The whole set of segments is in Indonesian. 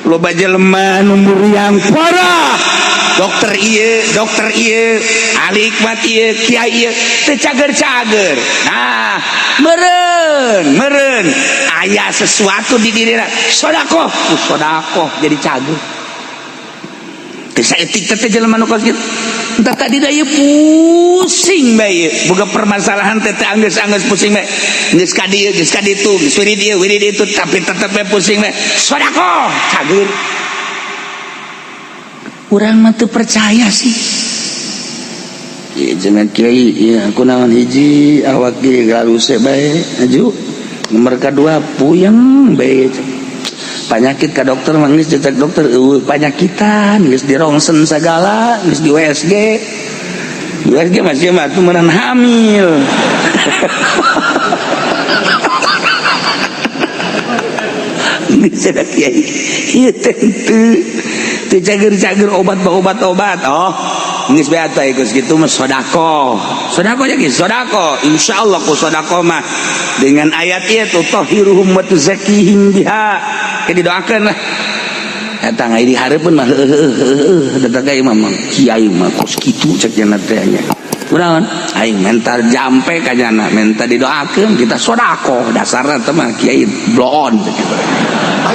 loba jelema numur yang parah dokter iya ahli hikmat iya kiai iya teu cager-cager. Nah meren aya sesuatu di dirina sodakoh jadi cager teu saeutik teh jelema nu kitu entah tadi daya pusing bae boga permasalahan teh anggeus pusing bae geus ka dieu geus ka ditu geus wirid itu tapi tetep bae pusing bae sedekah cager. Urang mah teu percaya sih ieu cenah kiai ieu kunaon hiji awak ge galuse bae aju nomor kadua puyeng bae penyakit ke dokter manggis cetak dokter penyakitan geus dirongsen sagala geus di USG masih mah tuh menan hamil geus ada kiai ieu teu cager-cager obat oh geus beat bae geus kitu mah sedekah nya geus sedekah insyaallah ku sedekah mah dengan ayat ieu tutahhiruhum wa tuzakkihim biha didoakeun lah eta ngai di hareupeun mah datang ka imam kiai mah kos kitu cek cenah teh nya kunaon aing mental jampe ka jana minta didoakeun kita sedekah dasarna teh mah kiai bloon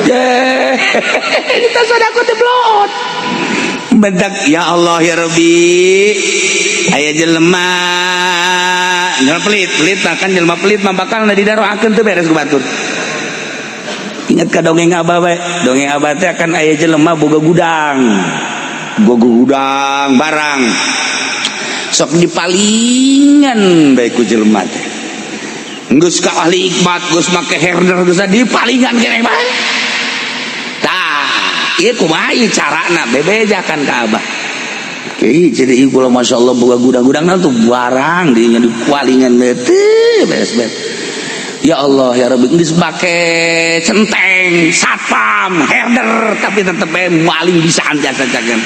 ye kita sedekah teh bloon bentak ya Allah ya Rabbi aya jelema pelit kan jelema pelit mah bakal didaroakeun teu beres ku batur. Ingat ka dongeng abah bae dongeng abah teh akan aya jelema boga gudang barang sok dipalingan bae ku jelema teh geus ka ahli hikmat geus make herder geus dipalingan keneh bae tah ieu kumaha ieu carana bebejakan ka abah kieu jadi ieu kula masyaallah boga gudang-gudang tuh barang dinya dipalingan bae teh beres-beres. Ya Allah ya Rabbi geus make centeng satpam herder tapi tetep bae maling bisaan jasa-jasan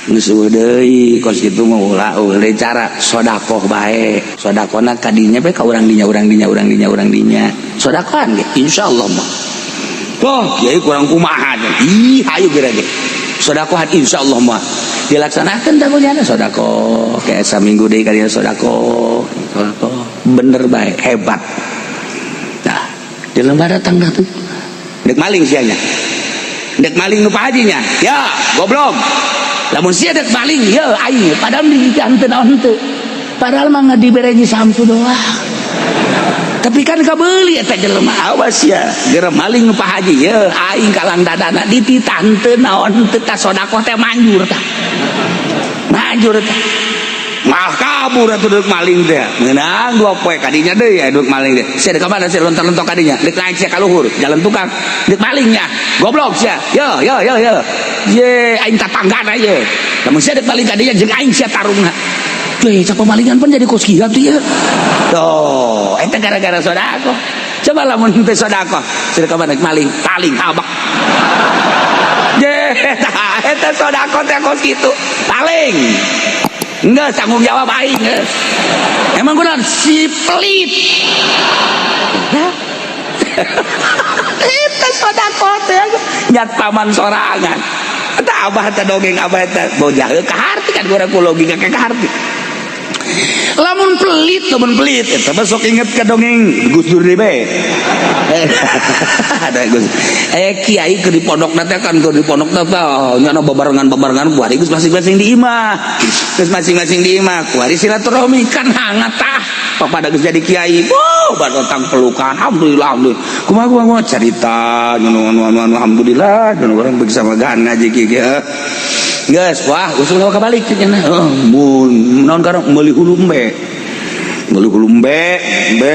geus deui kos kitu mah ulah cara sedekah bae sedekahna ka dinya bae ka urang dinya sedekahan ge insyaallah mah toh kiai kurang kumaha ih hayu geura ge sedekahan insyaallah mah dilaksanakeun da mulyana sedekah kayak saminggu deui ka dieu sedekah bener baik hebat. Nah di lembar datang dah tuh dek maling sianya dek maling nu pahajinya ya goblok lamun sia dek maling ya aing padahal di henteu naon henteu padahal mah ngadibereji sampu doang tapi kan kabeuli eta jelema awas ya geura maling nu pahaji ya aing kalang dadana dititah henteu naon henteu ka sedekah teh manjur tah mah kabur atuh deuk maling teh meunang 2 poe kadinya deui ya deuk maling teh sia deuk ka mana sia lontar-lontar kadinya deuk naik sia ka luhur jalan tukang deuk malingnya goblok sia yo ye aing tatanggana ye lamun sia deuk maling kadinya jeung aing sia tarungna teh cak pemalingan pun jadi kos kieu tuh ya tuh eta gara-gara sedekah coba lamun teu sedekah sia deuk ka mana maling paling habak ye eta sedekah teh kos kitu paling enggak tanggung jawab aing emang gue si pelit itu sedekah teh nyat paman sorangan eta abah teh dongeng abah teh bojah ka harti kan urang ku logika ka harti lamun pelit eta besok inget ka dongeng Gus Dur deui bae ada Gus kiai ke di pondok teh kan ke di pondok teh nya bebarengan kuari geus masing-masing di imah kuari silaturahmi kan hangat tah papada geus jadi kiai badotang pelukan alhamdulillah kumaha cerita anu alhamdulillah dan urang beuk samagaan ngaji kieu geus wah usul ka balik cenah mun naon karang meuli hulumbe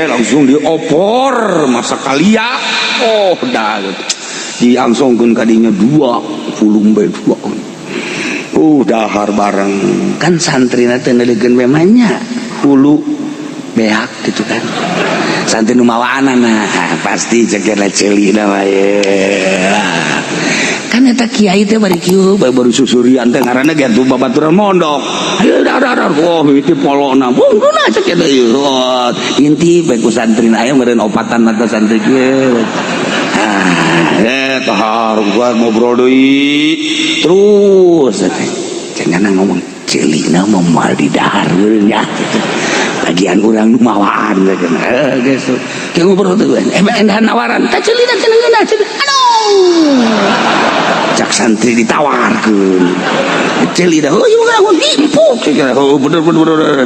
langsung diopor masa kalia dah diangsongkeun kadinya 2 hulumbe 2 dahar bareng kan santrina teu neulekeun memanya hulu beak gitu kan. Santri nu mawaanan pasti ceker celi nama ya. Kan eta kiai teh bari kieu baru susurian teh ngaranna ge atuh babaturan mondok. Ayo dar oh itu polona. Bungkuna cek eta ieu. Inti bae ku santrina aya meureun opatan mata santri kieu. Tahar gua ngobrol deui terus cenah ngomong celina mah mal di dahar ya. Bagian orang mawaan geus ke ngobrol tuh endah nawaran teh celina cenah aduh cak santri ditawarkeun celina oh ieu mah impuk oh bener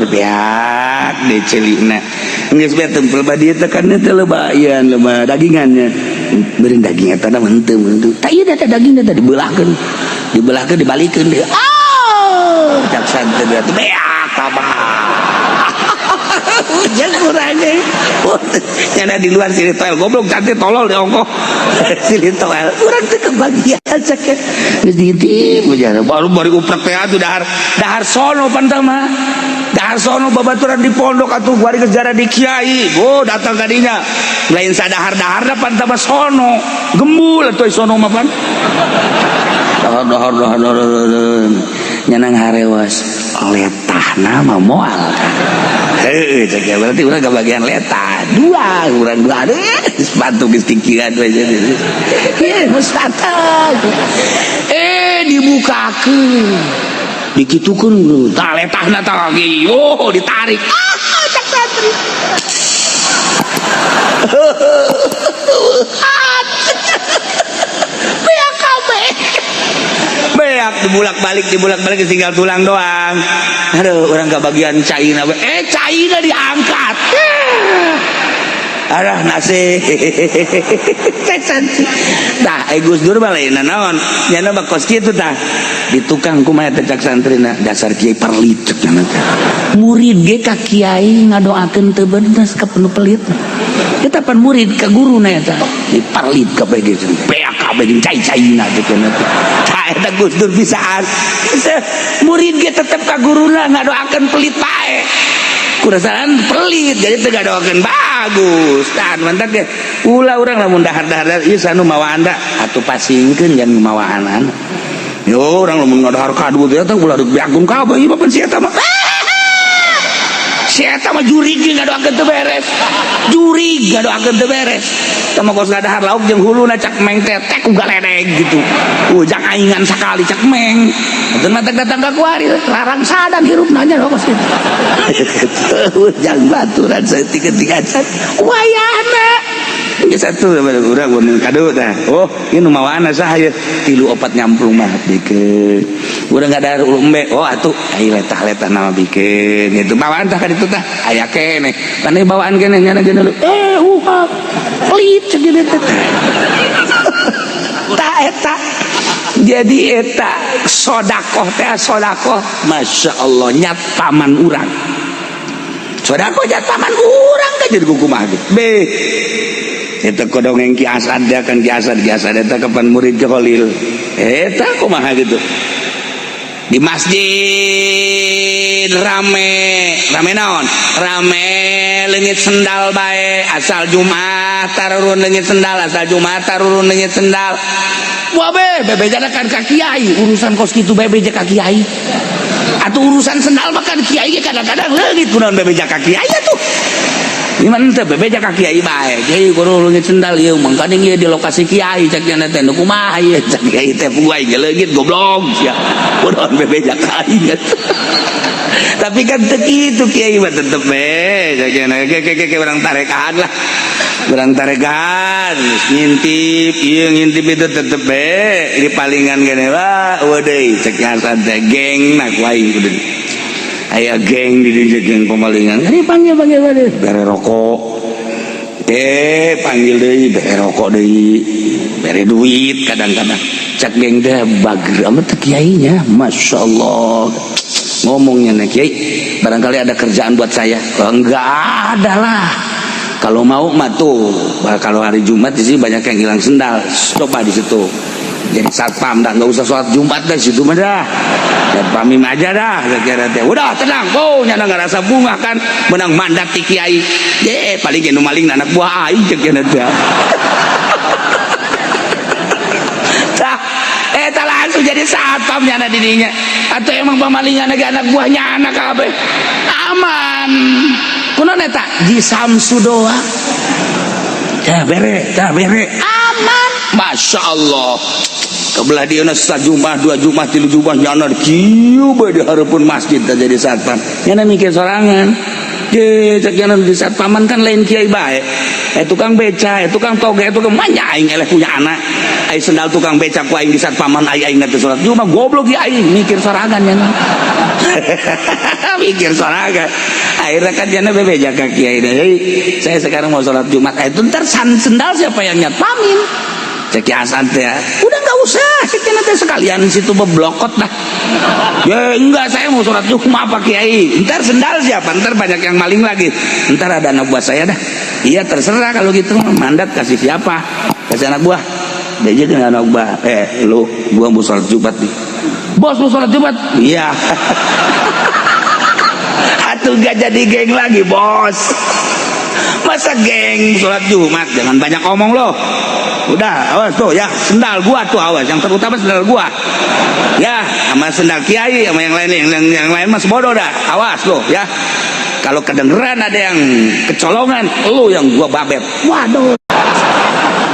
beak de celina geus bae tempel badi teh kan teh lebayan lemah dagingannya beureun daging eta mah henteu tah ieu teh daging teh dibelahkeun dibalikeun deh cak santri teh beak tabah jangan kurangnya nyana di luar sini toel goblok cantik tolol di ongkoh sini toel kurang tuh kebagian sakit ngeditip baru uprek teh atuh dahar sono pantama dahar sono babaturan di pondok atuh bari kejaran di kiai datang kadinya lain sadahar-dahar da pantama sono gembul atuh sono mah pan dahar nyanang harewas letahna mah moal cek ya berarti urang kebagian letah dua aduh sepatu geus tikiran we jadi mustata dibukakeun dikitukeun tah letahna tah lagi ditarik cek santri beak kabeh beak dibulak-balik tinggal tulang doang. Aduh orang kebagian caina caina diangkat arah nasi tah Gus Dur mah lain naon nyana mah kos kitu tah di tukang kumaha teh cak santrina dasar kiai perlit cek murid ge ka kiai ngadoakeun teu bener ka penuh pelit kita pan murid ka guruna eta diparlit kabeh ge beak kabeh jeung cai-caina teh kana tah eta Gus Dur bisaan murid ge tetep ka guruna ngadoakeun pelit bae kurasaan pelit jadi teu ngadoakeun bagus tah mantap ge ulah urang lamun dahar-dahar ieu sanu mawaan da atuh pasingkeun jangan mawaanan yo urang lamun ngadahar kadu teh tah ulah beagun kabeh ieu papan sia eta mah si eta mah jurig ngadoakeun teu beres jurig ngadoakeun teu beres tah mah kos ngadahar lauk jeung huluna cak meng teh tek uga ledeg gitu ujang aingan sakali cak meng teu mah datang ka kuari larang sadan hirupna nya kos kitu ujang baturan saeutik-eutikan wayahna geus atuh urang mun kado tah oh ieu nu mawana saha ieu 3-4 nyamplung mah bikeun urang ngadahar umbe oh atuh ai letah-letah nama bikeun gitu bawaan tah ka ditu tah aya keneh tane bawaan keneh nyana geuna pelit segede teh tah eta jadi eta sodakoh teh sodakoh masyaallah nyat paman urang sodakoh nyat paman urang ka jadi kumaha be eta kodongeng Ki Asad da kan Ki Asad eta kapan murid Khalil eta kumaha gitu di masjid rame naon rame leungit sendal bae asal Jumat tarurun leungit sendal asal Jumat tarurun leungit sendal wah bebejana kan ka kiai urusan kos kitu bebeja ka kiai atuh urusan sendal mah kan kiai kadang-kadang leungit kunaon bebeja ka kiai atuh gimana teh bebeja ka kiai bae kiai kudu leungit sendal ieu mah kadang ieu di lokasi kiai cak nya teh nu kumaha ieu cak kiai teh puguai ge leungit goblok sia kunaon bebeja ka aing tapi kan teu kitu kiai mah tetep cak nya ke urang tarekaan lah urang tarekaan ngintip ieu ngintip itu tetep di palingan gini wah deui cek ngasan teh geng nak wae kudu aya geng di geng pemalingan ini panggil bere rokok panggil deui bere rokok deui bere duit kadang-kadang cek geng teh bager amat kiainya masyaallah ngomongnya nih kiai barangkali ada kerjaan buat saya enggak ada lah kalau mau mah tuh kalau hari Jumat di sini banyak yang hilang sendal coba di situ jadi satpam dah, nggak usah sholat Jumat dah situ mah dah. Satpamim aja dah, kira teh. Udah tenang, nyana nggak rasa bunga kan, menang mandat ti kiai. Paling genu maling anak buah aing cek kira teh. Tah, tak langsung jadi satpam nyana dirinya. Atau emang pemalingan anak buahnya anak kabeh. Aman. Kunaon eta? Ji Samsu doa. Tah bere. Aman. Masya Allah. Kebelah dia sajumah, 2 jumah, 3 jumah nyana kieu bae di hareupeun masjid jadi satpam. Nyana mikir sorangan. Cek nyana di satpaman kan lain kiai bae. Tukang beca, tukang toge, tukang manja aing eleh punya anak. Ai sendal tukang beca ku aing di satpaman aing teh salat. Cuma goblok ya aing mikir sorangan nyana. Mikir sorangan. Akhirnya kan nyana bebeja ka kiai deui. Saya sekarang mau salat Jumat. Itu ntar sendal siapa yang nyatpamin? Cek Hasan teh, udah nggak usah, kita nanti sekalian situ beblokot dah. Ya enggak, saya mau sholat Jumat Pak Kiai. Ntar sendal siapa? Ntar banyak yang maling lagi. Ntar ada anak buah saya dah. Iya terserah kalau gitu, mandat kasih siapa? Kasih anak buah. Dia jadi anak buah. Lu, gua mau sholat Jumat nih. Bos mau sholat Jumat? Iya. Atuh gak jadi geng lagi bos. Masa geng sholat Jumat? Jangan banyak omong loh. Udah, awas tuh ya, sendal gua tuh awas, yang terutama sendal gua. Ya, sama sendal kiai sama yang lain yang lain mas bodoh dah. Awas tuh ya. Kalau kedengeran ada yang kecolongan, lu yang gua babet. Waduh.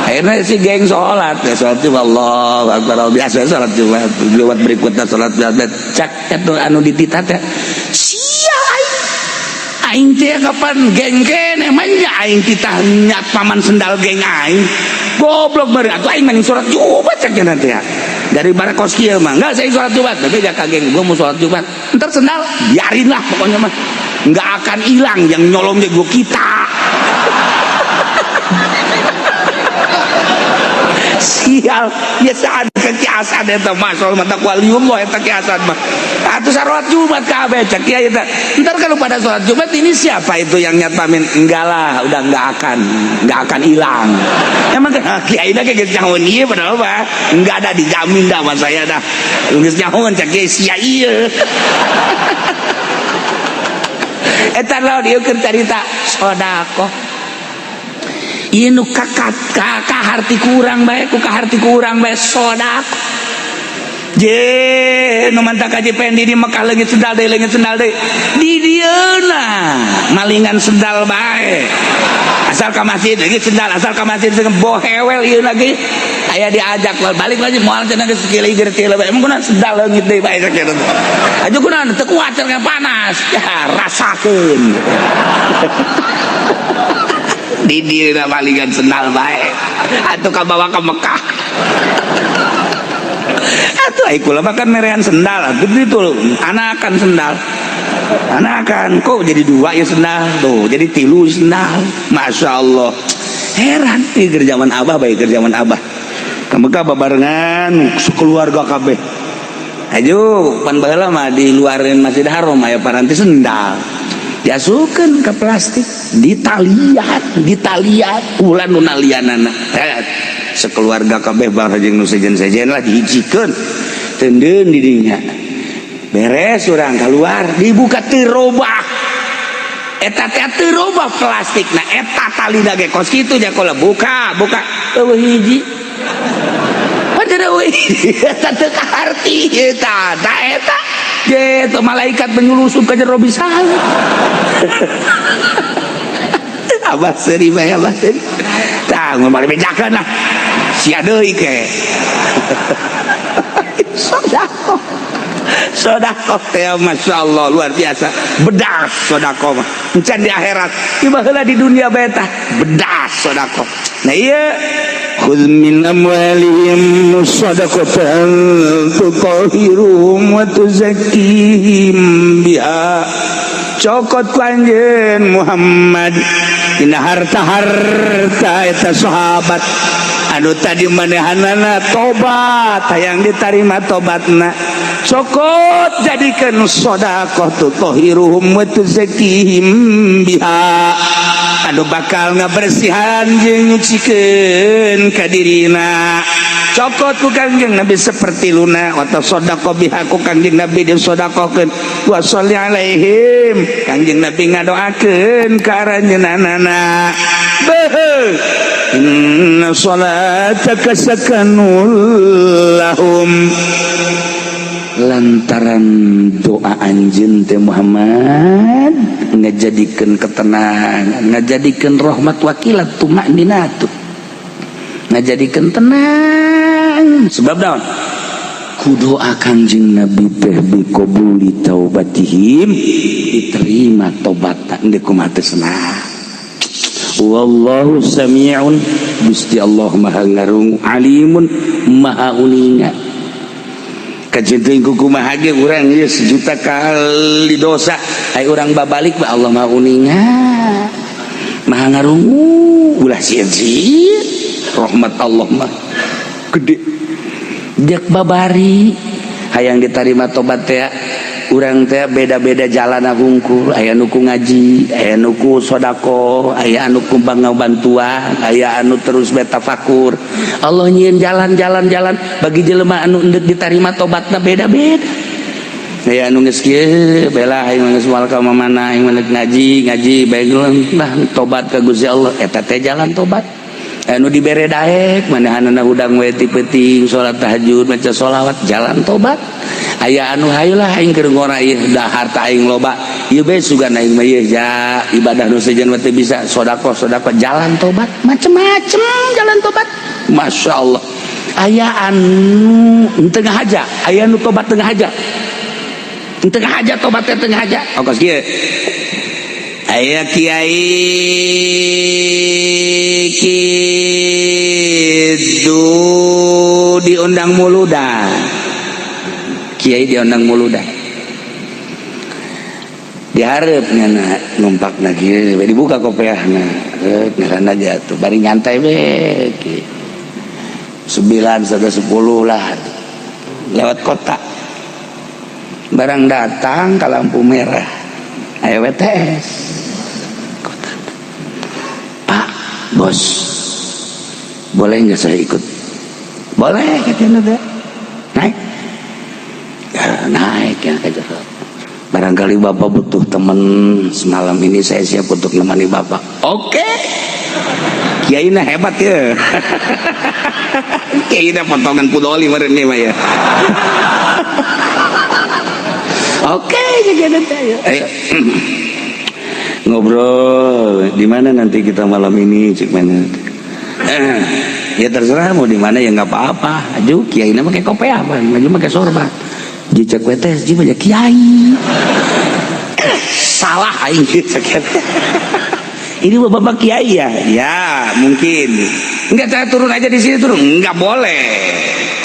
Akhirnya si geng sholat, ya sholat Jumat Allah Akbar biasa sholat Jumat berikutnya sholat Jumat. Cak itu anu dititat ya. Sia aing teh kapan geng kene manja aing titah nyat paman sendal geng aing. Goblok bari atuh aing main sholat Jumat cek nanti ya. Dari barakos kieu mah enggak saya sholat Jumat, tapi gak kageng gua mau sholat Jumat. Entar sendal biarin lah pokoknya mah. Enggak akan hilang yang nyolong gua kita. Sial, biasa ada kekiasan eta mah soal mata kualium loh eta kekiasan mah. Atuh salat Jumat kabeh cek kiai eta. Entar kalau pada sholat Jumat ini siapa itu yang nyatamin? Enggak lah, udah enggak akan hilang. Emang kiai dah kayak nyahoun ieu padahal mah enggak ada dijamin dah sama saya dah. Geus nyahoun cek kiai sia ieu. Eta lawan ieu keur carita sedekah. Ieu kaharti kurang bae ku kaharti kurang bae sedekah. Je nu mantap kaji pendi di Mekah leungit sendal deui di dieuna malingan sendal bae. Asal ka masjid leungit sendal, asal ka masjid bohewel ieu lagi aya diajak balik lagi moal cenah geus kili gerti bae. Emang kunaon sendal leungit deui bae sakitu. Aju kunaon teu kuat cenah panas. Ya rasakeun. Di dieuna malingan sendal bae. Atuh ka bawa ka Mekah. Atuh ai kula makan merean sendal gede tuh anakan sendal anakan kok jadi 2 ya sendal tuh jadi 3 sendal. Masya Allah heran nih kerjaan abah baik kerjaan abah Mekah babarengan sekeluarga kabeh. Ayo pan baheula mah di luarin Masjid Haram aya paranti sendal diasukeun ke plastik ditaliat ulah nu nalianana sekeluarga kabeh bareng jeung nu sejen-sejen lah dihijikeun tendeun di dinya beres urang keluar dibuka teu robah eta teh teu robah plastikna eta talina ge kos kitu nya kula buka eueuh hiji padahal eueuh eta teu kaharti eta ge teu malaikat menyulusup ka jero bisan abah seuri bae abah seuri tah ngomong bejakeun lah sia deui ke sedekah teh Masya Allah luar biasa bedas sedekah mah encan di akhirat tiba heula di dunia bae tah bedas sedekah. Nah ieu khudz min amwalihim shadaqatan tutahhiruhum wa tuzakkihim biha cokot kanjeun Muhammad dina harta-harta eta sahabat anu tadi manehanana tobat hayang diterima tobatna cokot jadikan sedekah tutahhiruhum wa tuzakkihim biha anu bakal ngabersihan jeung nyucikeun ka dirina cokot ku Kangjeng Nabi seperti luna atau sodako bihaku Kangjeng Nabi dia sodakokeun wa sholli alaihim Kangjeng Nabi ngadoakeun ka aranjeunana beuh inna sholataka sakanul lahum lantaran doa anjeun teh Muhammad ngajadikeun ketenangan ngajadikeun rahmat wakilat tumakninatu ngajadikeun tenang sebab naon ku doa Kangjeng Nabi teh biqabuli taubatihim diterima tobatna endeu kumaha teu senang wallahu sami'un Gusti Allah maha ngarung alimun maha uninga kajenteung kumaha ge urang ieu sejuta kali dosa ai urang babalik ba Allah maha uninga maha ngarungu ulah sieun-sieun rahmat Allah mah gede jak babari hayang diterima tobat teh urang teh beda-beda jalan hungkul aya nu ku ngaji aya nu ku sodako aya anu ku bantuan aya anu terus betafakur Allah nyieun jalan bagi jelema anu endeuh diterima tobatna beda-beda aya anu geus kieu bela hayang geus moal ka mamana hayang ngaji bae lah tobat ka Gusti Allah eta teh jalan tobat anu dibere daek manahanana hudang we ti peuting salat tahajud maca sholawat jalan tobat aya anu hayulah aing keur ngora ieu da harta aing loba ieu bae sugan aing mah ieu ja ibadah nu sejen teh bisa sedekah jalan tobat macem-macem jalan tobat masyaallah aya anu tengah haja aya anu tobat tengah haja tobat tengah haja ongkos kieu aya kiai kitu diundang muludan kiai diundang muludan diharapnya numpak lagi dibuka kopiahna ngaran aja tuh bari nyantai we 9 sampai 10 lah lewat kota barang datang ke lampu merah aya WTS Pak bos boleh nggak saya ikut boleh katanya teh naik ya naik ya kajar barangkali bapak butuh teman semalam ini saya siap untuk menemani bapak oke kiai na hebat ya kiai na potongan pudoli meureun mah ya oke jadi ayo ngobrol di mana nanti kita malam ini cik mana ya terserah mau di mana ya nggak apa-apa aju kiai nama kayak kopiah apa maju pakai sorban jicak wetes ji banyak kiai salah aing ini bapak kiai ya mungkin enggak saya turun aja di sini turun enggak boleh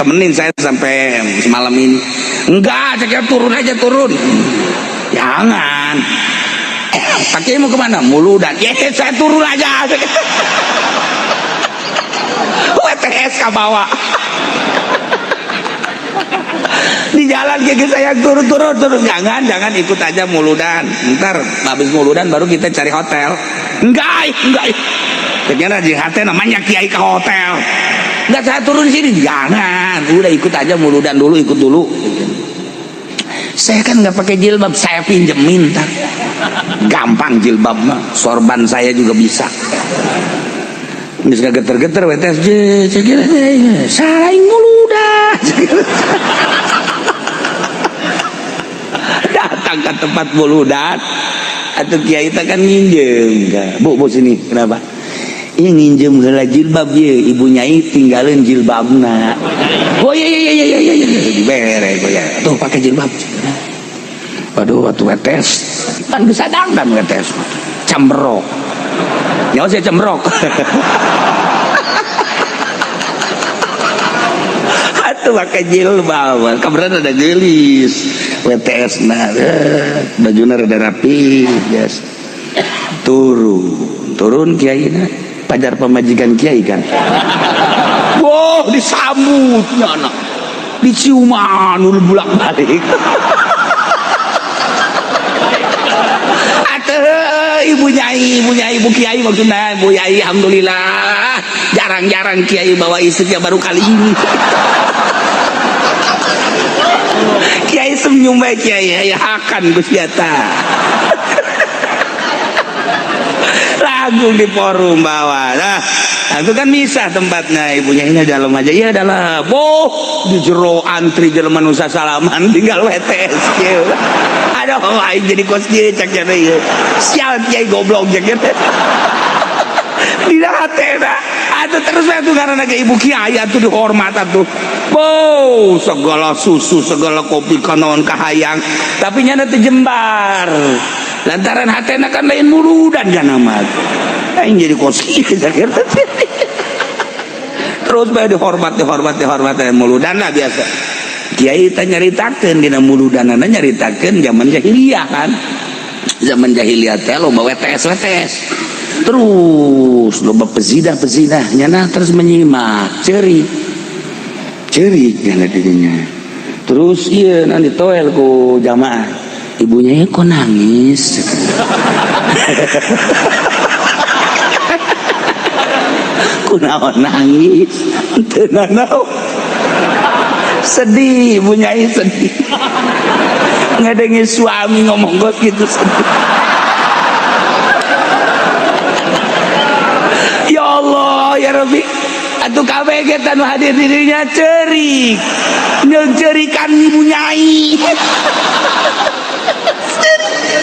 temenin saya sampai semalam ini enggak saya turun aja turun jangan pakai mau kemana muludan ya saya turun aja WTS ke bawah di jalan kayak saya turun jangan ikut aja muludan ntar habis muludan baru kita cari hotel enggak ternyata di hotel namanya kiai ke hotel enggak saya turun sini jangan udah ikut aja muludan dulu ikut dulu saya kan nggak pakai jilbab saya pinjemin ntar gampang jilbab mah sorban saya juga bisa nggak suka geter-geter wetes cekira saing muludan datang ke tempat muludan atau kiai kita kan nginjem bu sini kenapa iya nginjem heula jilbab ye ibu nyai tinggalin jilbabna oh iya dibere ya tuh pakai jilbab waduh waktu wetes kan bisa dangdan wetes cambrok nyawa saya cambrok atuh pakai jilbab kabaran ada gelis WTS nah bajuna rada rapi yes. turun kiai na pajar pemajikan kiai kan wow disambutnya anak diciuman bolak balik ibu kiai maksudnya ibu kiai alhamdulillah jarang-jarang kiai bawa istrinya baru kali ini. Kiai senyum baik kiai ya akan Gus Yata. Lagu di forum bawah. Nah, itu kan misah tempatnya, ibunya ini dalam aja. Iya dalam. Boh, di jero antri jelema nusa salaman tinggal WTS kieu. Aduh, aing jadi kos kieu cak cenah ieu. Sial kiai goblok cak cenah. Dina hatena. Atuh terus atuh karena ke ibu kiai atuh dihormat atuh. Boh, segala susu, segala kopi kanaon kahayang, tapi nya teh jembar. Lantaran hatena kan lain muludan jangan amat. Aing jadi koski terus bae dihormat muludan lah biasa. Kiai teh nyaritakeun dina muludanana nyaritakeun zaman jahiliyah kan. Zaman jahiliyah teh loba WTS. Terus loba pezinah nyana terus menyimak cerik nyana dirinya. Terus iya nanti toel ku jamaah. Ibunya ya kok nangis. Kunaon nangis? Tenanau. Sedih ibunya sedih. Ngedengi suami ngomong gos gitu sedih. Ya Allah ya Rabbi, atuh kabeh ge tanu hadir dirinya cerik. Ngecerikan ibu nyai.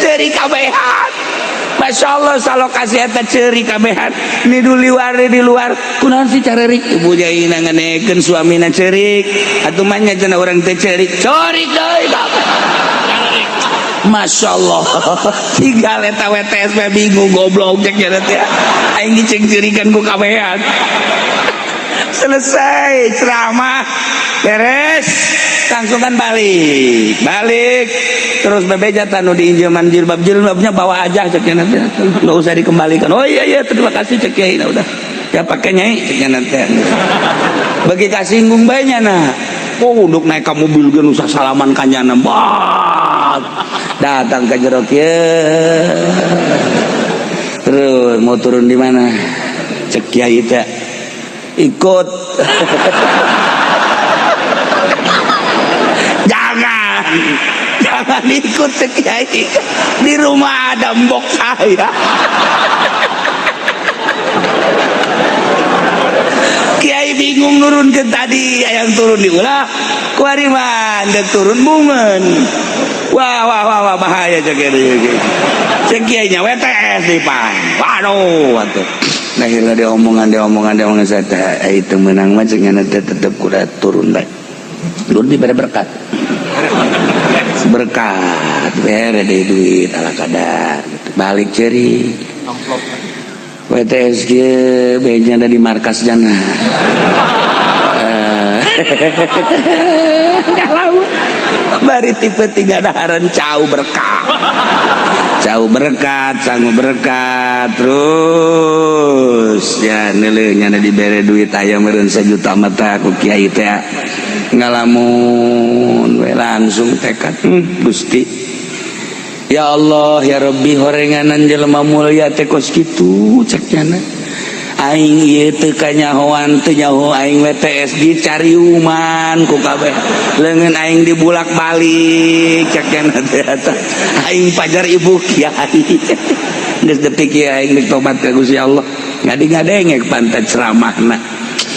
Ceri kabehan, Masya Allah salokasi eta ceri kabehan. Ini di luar kunaon sih carerik ibu jai nanganekeun suamina cerik atuh manya cenah urang teh cerik deui bapak. Masya Allah. Tinggal eta WTS bingung goblok cek nya teh aing diceng cerikan ku kabehan. Selesai ceramah beres langsung kan balik terus bebeja tanu di injeman jilbabnya bawa aja ceknya nanti nggak usah dikembalikan. Oh iya terima kasih cek ya ini udah ya pakai nyai ceknya nanti bagi kasih nggung bayinya nah. Oh untuk naik ke mobil kan usah salaman kanyana bat datang ke jerok ya terus mau turun di mana cek ya itu ikut. Jangan ikut Kiai, di rumah ada mbok saya. Kiai bingung nurun ke tadi yang turun diulah kuari mandek turun bungen. Wah bahaya cek Kiainya WTS nih Pak. Waduh nah dia omongan saya itu menang macamnya nanti tetap kuda turun deh turun di berkat bere deh duit ala kadar balik ceri WTS beja ada di markas jana bari tipe 3 daharan cau berkat sanggup berkat terus ya nilainya ada diberi duit ayam meren 1 juta mata ku kiai teh ngalamun we langsung tekad Gusti ya Allah ya Rabbi horenganan jelema mulia teh kos kitu ceknya aing ieu teu kanyahoan teu nyaho aing WTS dicariuman ku kabeh leungeun aing dibulak-balik cekna teh aing pajar ibu kiai geus detik kieu aing ditobat ka Gusti Allah ngadi-ngadengek pantat ceramahna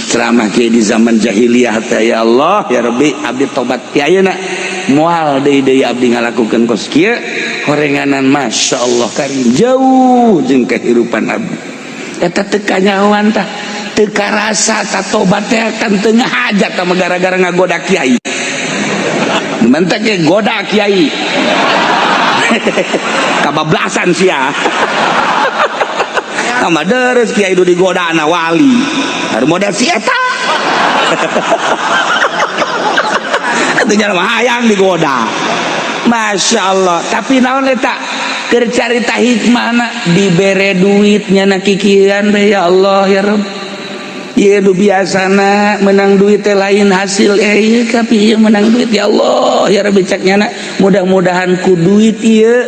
ceramah kiai di zaman jahiliyah teh ya Allah ya Rabbi abdi tobat kiai ayeuna moal deui abdi ngalakukeun kos kieu horenganan Masya Allah karim jauh jeung kehidupan abdi eta teu kanyahoan tah teu karasa tah tobat teh kan teu ngahajat tah gara-gara ngagoda kiai mentek ge goda kiai kabablasan sia sama deres kiai itu digoda anak wali harus modal si eta itu jalan hayang digoda Masya Allah tapi naon eta keur carita hikmahna dibere duitnya na kikiran ya Allah ya Rabb ieu nu biasana menang duit teh lain hasil tapi ieu menang duit ya Allah ya Rabbi caknya mudah-mudahan ku duit ieu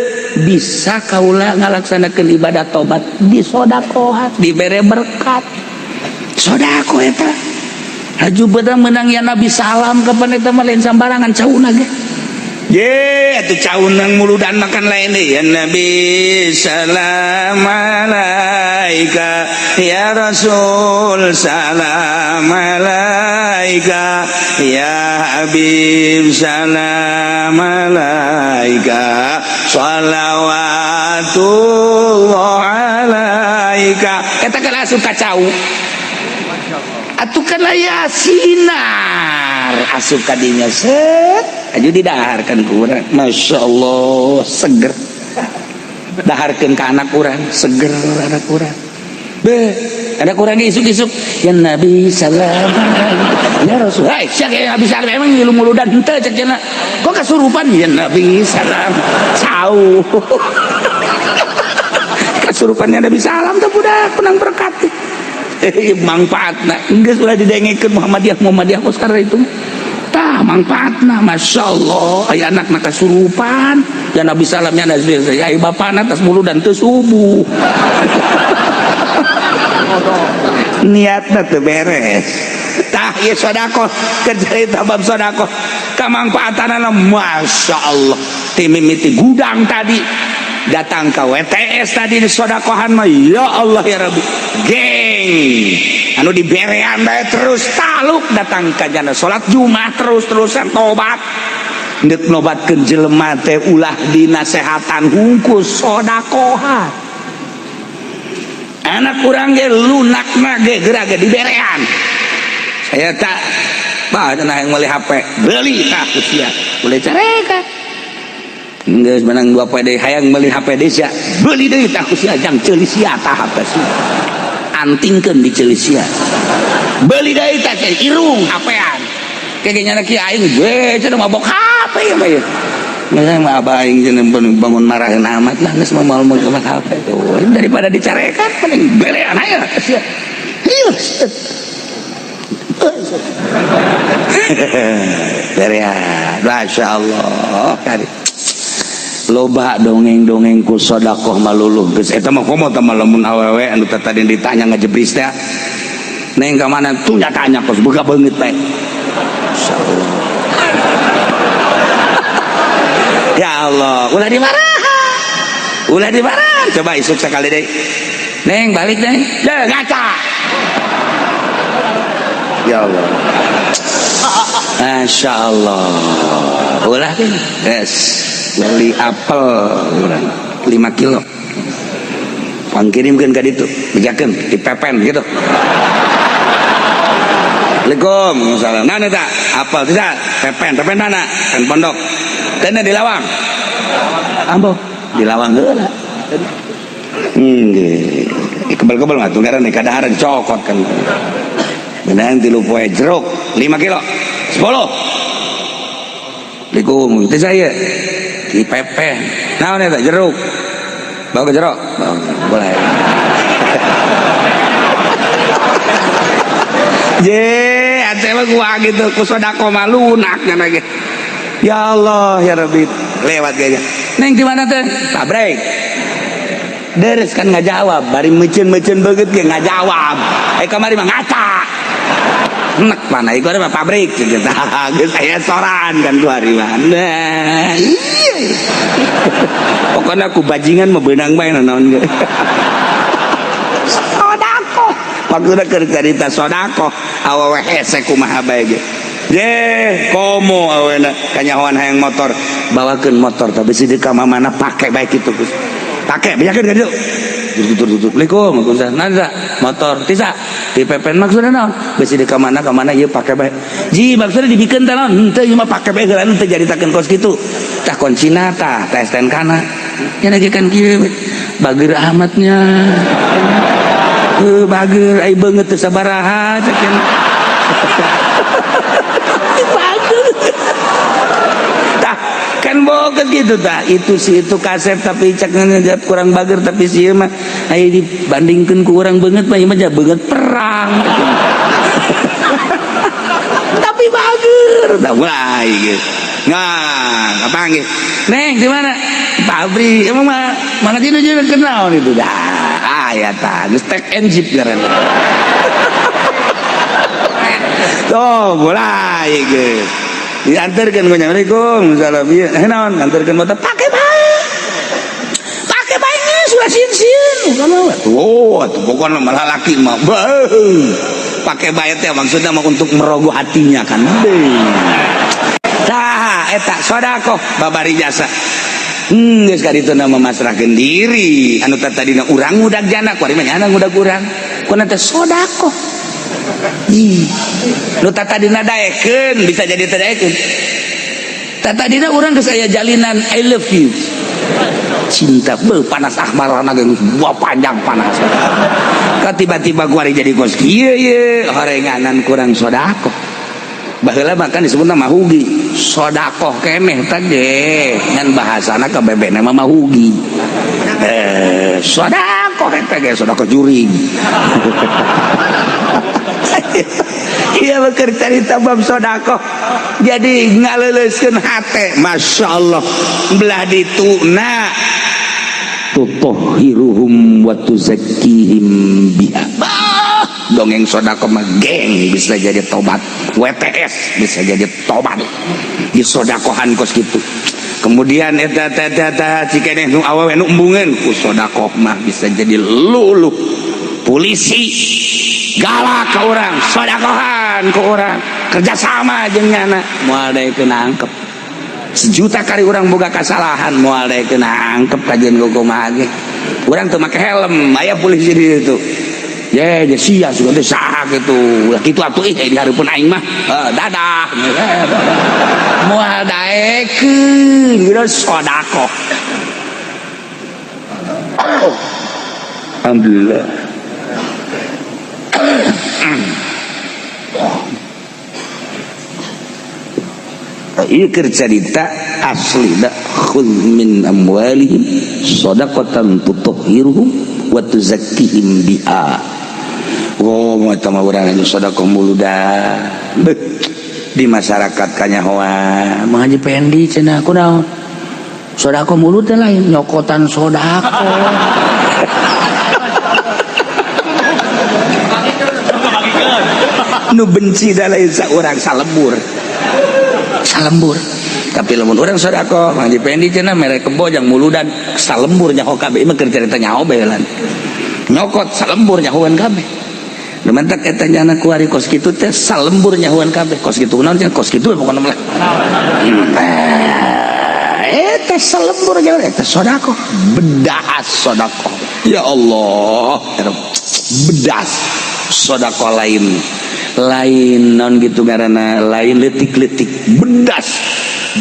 bisa kaula ngalaksanakeun ibadah tobat di sodakohat dibere berkat sodako eta haju bedang menang ya Nabi salam kapan eta mah lain sambarangan cauna ge ye atuh caunang muludan makan lain deh ya Nabi salam alaika ya Rasul salam alaika ya Habib salam alaika salawatullah alaika eta kan asup kacau atuh kan aya sinar asup kadinya set aju didaharkan ku urang Masya Allah seger daharkan ke anak urang seger anak urang be anak urang isuk-isuk ya Nabi salam ya Rasul hai sia ge Nabi salam emang ngilu muludan henteu cek cenah kok kasurupan ya Nabi salam cau kasurupannya Nabi salam teh budak penang berkat manfaatna geus ulah didengkeun Muhammadiyah kos karena itu tah manfaatna Masya Allah aya anakna kasurupan ya Nabi salamnya Nabi aya bapana tas muludan teu subuh niatna teu beres tah ieu sedekah kerjaita bab sedekah kamanfaatanna Masya Allah ti mimiti gudang tadi datang ke WTS tadi di sodakohan mah ya Allah ya Rabbi geng anu di berean bae terus taluk datang ka jana salat Jumat terus-terusan tobat ndeuk nobatkeun jelema teh ulah dinasehatan hungkus sodakohan anak urang ge lunakna ge geura ge di berean saya tak bah cenah yang meuli HP beli tah sia boleh careka geus menang 2 PD hayang beli HP desa beli deui tah ku sia jang ceuli sia tah HP sia antingkeun di ceuli sia beli deui tah irung HP-an kegenya kieu aing we cenah mabok HP ya mah ya masa mah abah aing cenah bangun marahin amat lah geus moal mah HP tuh daripada dicarekan mending belean aya sia hius berean Masya Allah kari loba dongeng-dongeng ku sodakoh maluluh geus eta mah komo tah lamun awewe anu tadi ditanya ngajebris teh neng ka mana tuh nya tanya kos boga beungeut bae insyaallah ya Allah ulah dimarah coba isuk sekali deui neng balik neng ngaca ya Allah Masya Allah ulah kan yes beli apel 5 kilo pangkirimkeun ka ditu bejakeun dipepen gitu Assalamualaikum salam nana tak apel tidak pepen mana kan pondok tena di lawang ambo di lawang heula kebel-kebel ngatuh ngaran kadaharan cokot kan beneran 3 poe jeruk 5 kilo 10 Assalamualaikum teh saya di pepen naon eta jeruk bawa ke jeruk boleh je ate mah gua gitu ku sodako mah lunak cenah ge ya Allah ya Rabbi lewat gaya neng di mana teh pabrik deres kan ngajawab bari meuceun-meuceun beungeut ge ngajawab kamari mah ngaca nek mana iku mah pabrik gitu geus aya soran kan 2 hari mah nah iya pokoknya aku bajingan mah beunang bae naon ge sodako maksudna keur carita sodako awewe hese kumaha bae ge ye komo awena kanyahoan hayang motor bawakeun motor tapi si di ka mamana pake bae kitu Gus pake bejakeun ka ditu tutur Assalamualaikum nanda motor tisa dipepen maksudna naon besi di ka mana ieu pake bae ji maksudna dibikeun teh naon henteu ieu mah pake bae heula teh jaritakeun kos kitu tah kuncina tah STNK-na nya lagi kan kieu bageur amatnya bageur ai beungeut teu sabaraha cek bageur tah kan boga gitu tah itu sih itu kasep tapi cek ngejat kurang bager tapi sih mah aya dibandingkeun ku urang beungeut mah ieu mah beungeut perang tapi bager tah mulai gitu nah apa gitu neng di mana pabrik emang mah mana dinu kenal itu dah aya tah geus tek and jeep ngaranna Tuh mulai guys. Diantarkan ke Assalamualaikum. Salam ieu. Naon antarkeun motor pakai bae. Pakai bae geus ulah sin-sin. Tuh pokoknya malah laki mah. Pakai bae teh maksudnya mah untuk merogoh hatinya kan. Tah eta sedekah babari jasa. Geus ka ditu na memasrahkeun diri. Anu tadina urang ngudag jana, kuari mah nyana ngudag urang. Kuna teh sedekah. Nu tadina daekeun bisa jadi teu daekeun. Tadina urang geus aya jalinan I love you. Cinta beuh panas akbarana geus panjang panas. Ka tiba-tiba kuari jadi kos kieu ye, horenganan kurang sedekah. Baheula mah kan disebutna mahugi. Sedekah keneh teh ge, ngan bahasana kabebena mah mahugi. Sedekah eta ge sedekah juring. Iya beker cerita bab sedekah. Jadi ngaleuleuskeun hate, masyaallah. Belah dituna tutahhiruhum wa tuzakkihim biha. Dongeng sedekah mah geng bisa jadi tobat. WTS bisa jadi tobat. Di sedekahan kos kitu. Kemudian eta cikeneh nu awewe nu embungeun ku sedekah mah bisa jadi luluh. Polisi galak ka urang, sedekahan ku urang, kerjasama jeung nyana moal daekeun nangkep. 1 juta kali urang boga kasalahan moal daekeun nangkep kajian kumaha ge. Urang teu make helm, aya polisi di ditu. Ya sia sudah teh saha kitu. Ulah kitu atuh di hareupeun aing mah. Dadah. Moal daekeun geus sedekah. Alhamdulillah. Ieu keur cerita asli da khudz min amwalihim shadaqatan tutahhiruhum wa tuzakkihim biha. Oh eta mah urang anu sedekah muludah. Di masyarakat kanyahoan Mang Haji Pendi cenah kunaon? Sedekah mulut teh lain nyokotan sedekah. Nu benci da lain saurang salembur. Tapi lamun urang sedekah Mang Haji Pendi cenah mere kebojang muludan salembur nyaho kabeh mah keur cerita nyaho behelan. Nyokot salembur nyahoan kabeh. Lumantak eta nyana kuari kos kitu teh salembur nyahoan kabeh. Kos kitu naon cenah kos kitu pokona mah. Eta salembur nyahoan eta sedekah, bedahas sedekah. Ya Allah, bedas sedekah lain naon gitu ngaranna lain letik-letik bedas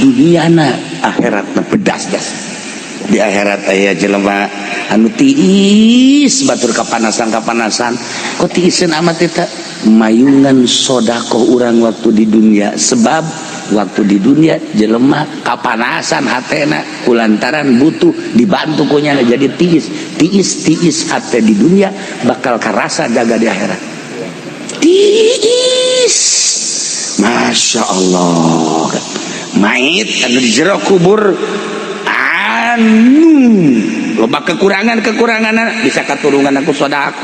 duniana akhiratna bedas jas. Di akhirat aya jelema anu tiis batur kapanasan kok tiiseun amat eta mayungan sedekah urang waktu di dunia. Sebab waktu di dunia jelema kapanasan hatena kulantaran butuh dibantu ku nya jadi tiis hate di dunia bakal karasa jaga di akhirat. Tiis Masya Allah mayit anu di jero kubur anu loba kekurangan bisa katulungan aku sedekah,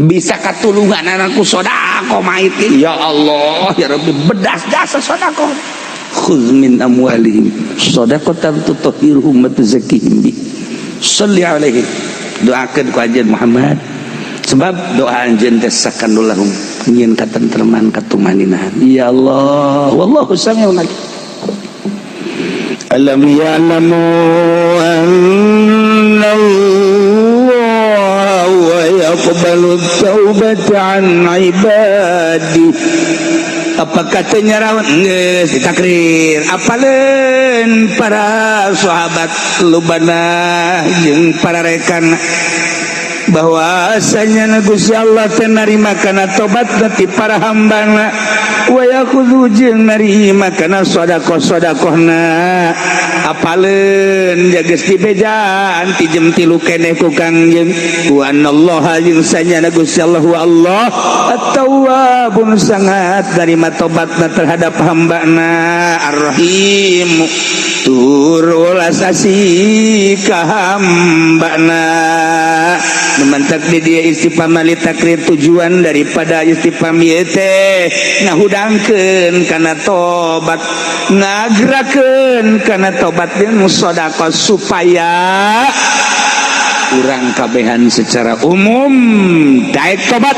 bisa katulungan aku sedekah mayit. Ya Allah ya Rabbi bedas jasa sedekah. Khudz min amwalihim shadaqatan tutahhiruhum wa tuzakkihim bi. Shalli alaihi. Doakeun ku anjeun Muhammad sebab doa anjeun teh sakanulahum nyieun katentreman katumaninan. Ya Allah wallahu sami'un alim. Alam ya'lamu anna Allah wa yaqbalu taubata an ibadi. Apa katanya rawan geus ditakrir apaleun para sahabat lubana jeung para rekan bahwasanya Gusti Allah teh narima kana tobat ti para hambana wa yakhudhu jeung narima kana sedekah-sedekahna apaleun jageus dibejaan ti jem 3 keneh ku Kangjeng wa anallaha jeung sanyana Gusti Allah wa Allah at-tawwabun sangat narima tobatna terhadap hambana ar-rahim tur asasi ka hambana memantak di dia istifham li takrir tujuan daripada istifham ieu teh ngahudangkeun kana tobat ngagerakeun kana tobat jeung sedekah supaya urang kabehan secara umum daek tobat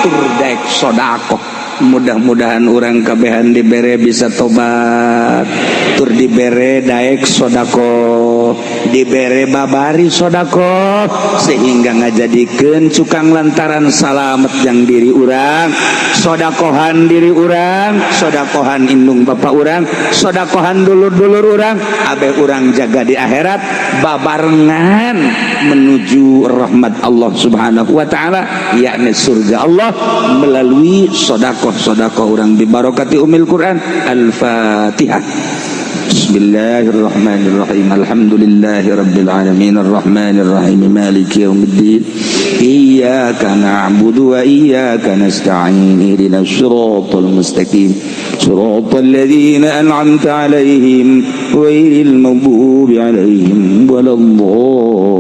tur daek sedekah. Mudah-mudahan orang kabehan dibere bisa tobat tur dibere daek sodako dibere babari sodako sehingga ngajadikeun cukang lantaran salamet yang diri urang sodakohan diri urang sodakohan indung bapak urang sodakohan dulur-dulur urang abe urang jaga di akhirat babarengan menuju rahmat Allah subhanahu wa ta'ala yakni surga Allah melalui sodako orang bibarokati umil Quran. Al-Fatihah. Bismillahirrahmanirrahim. Alhamdulillahi rabbil alamin arrahmanir rahim maliki yaumiddin iyyaka na'budu wa iyyaka nasta'in ihdinas siratal mustaqim siratal ladzina an'amta 'alaihim ghairil maghdubi 'alaihim waladdallin